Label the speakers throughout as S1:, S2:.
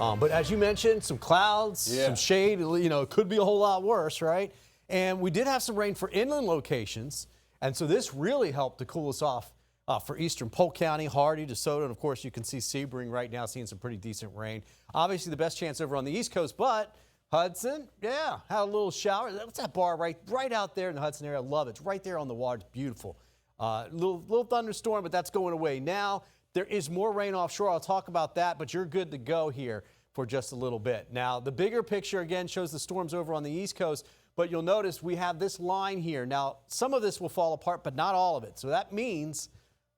S1: But as you mentioned, some clouds, some shade, it could be a whole lot worse, right? And we did have some rain for inland locations. And so this really helped to cool us off for eastern Polk County, Hardy, DeSoto, and of course you can see Sebring right now seeing some pretty decent rain. Obviously the best chance over on the East Coast, but Hudson, had a little shower. What's that bar right out there in the Hudson area? I love it. It's right there on the water. It's beautiful. Little thunderstorm, but that's going away now. There is more rain offshore. I'll talk about that, but you're good to go here for just a little bit. Now, the bigger picture, again, shows the storms over on the East Coast, but you'll notice we have this line here. Now, some of this will fall apart, but not all of it. So that means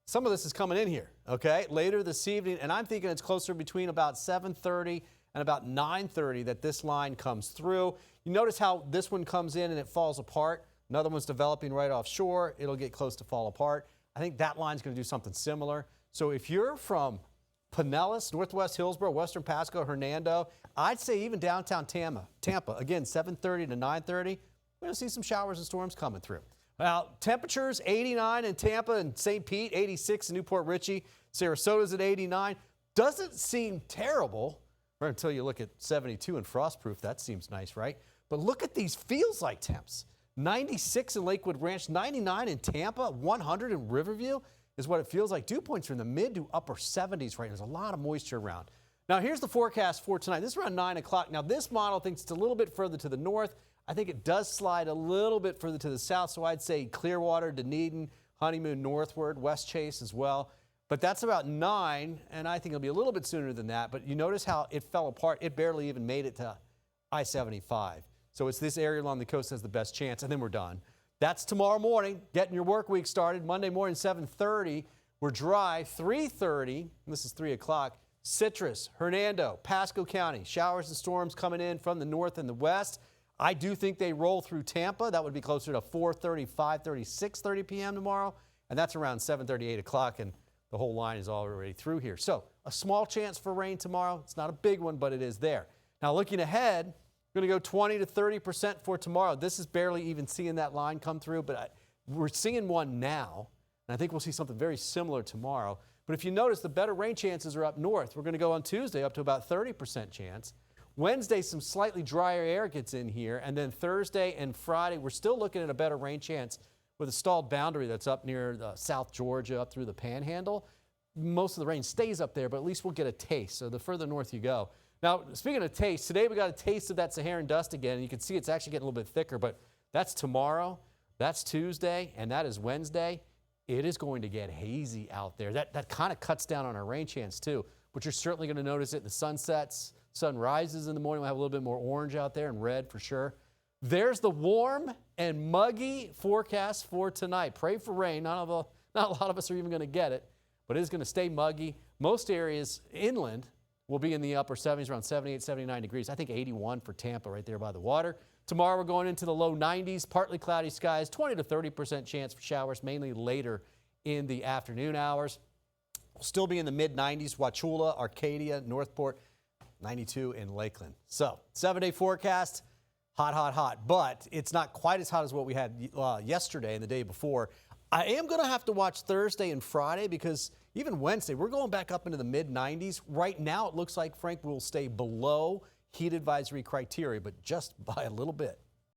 S1: some of this is coming in here, okay, later this evening, and I'm thinking it's closer between about 7:30 and about 9:30 that this line comes through. You notice how this one comes in and it falls apart. Another one's developing right offshore. It'll get close to fall apart. I think that line's going to do something similar. So if you're from Pinellas, Northwest Hillsborough, Western Pasco, Hernando, I'd say even downtown Tampa, again, 7:30 to 9:30, we're going to see some showers and storms coming through. Now, temperatures 89 in Tampa and St. Pete, 86 in Newport Richey, Sarasota's at 89. Doesn't seem terrible until you look at 72 and frostproof. That seems nice, right? But look at these feels like temps. 96 in Lakewood Ranch, 99 in Tampa, 100 in Riverview is what it feels like. Dew points are in the mid to upper 70s right now. There's a lot of moisture around. Now, here's the forecast for tonight. This is around 9 o'clock. Now, this model thinks it's a little bit further to the north. I think it does slide a little bit further to the south, so I'd say Clearwater, Dunedin, Honeymoon northward, West Chase as well. But that's about 9, and I think it'll be a little bit sooner than that. But you notice how it fell apart. It barely even made it to I-75. So it's this area along the coast that has the best chance, and then we're done. That's tomorrow morning, getting your work week started. Monday morning, 7:30. We're dry. 3:30, this is 3 o'clock. Citrus, Hernando, Pasco County. Showers and storms coming in from the north and the west. I do think they roll through Tampa. That would be closer to 4:30, 5:30, 6:30 p.m. tomorrow. And that's around 7:30, 8 o'clock. And the whole line is already through here. So a small chance for rain tomorrow. It's not a big one, but it is there. Now looking ahead, we're going to go 20 to 30% for tomorrow. This is barely even seeing that line come through, but we're seeing one now. And I think we'll see something very similar tomorrow. But if you notice, the better rain chances are up north. We're going to go on Tuesday up to about 30% chance. Wednesday, some slightly drier air gets in here. And then Thursday and Friday, we're still looking at a better rain chance with a stalled boundary that's up near South Georgia, up through the Panhandle. Most of the rain stays up there, but at least we'll get a taste. So the further north you go. Now, speaking of taste, today we got a taste of that Saharan dust again. And you can see it's actually getting a little bit thicker, but that's tomorrow, that's Tuesday, and that is Wednesday. It is going to get hazy out there. That kind of cuts down on our rain chance too, but you're certainly going to notice it in the sunsets. Sun rises in the morning. We'll have a little bit more orange out there and red for sure. There's the warm and muggy forecast for tonight. Pray for rain. Not a lot of us are even going to get it, but it is going to stay muggy. Most areas inland will be in the upper 70s, around 78, 79 degrees. I think 81 for Tampa right there by the water. Tomorrow we're going into the low 90s, partly cloudy skies, 20 to 30% chance for showers, mainly later in the afternoon hours. We'll still be in the mid 90s, Wauchula, Arcadia, Northport, 92 in Lakeland. So 7-day forecast, hot, hot, hot, but it's not quite as hot as what we had yesterday and the day before. I am going to have to watch Thursday and Friday because even Wednesday, we're going back up into the mid 90s. Right now, it looks like, Frank, will stay below heat advisory criteria, but just by a little bit.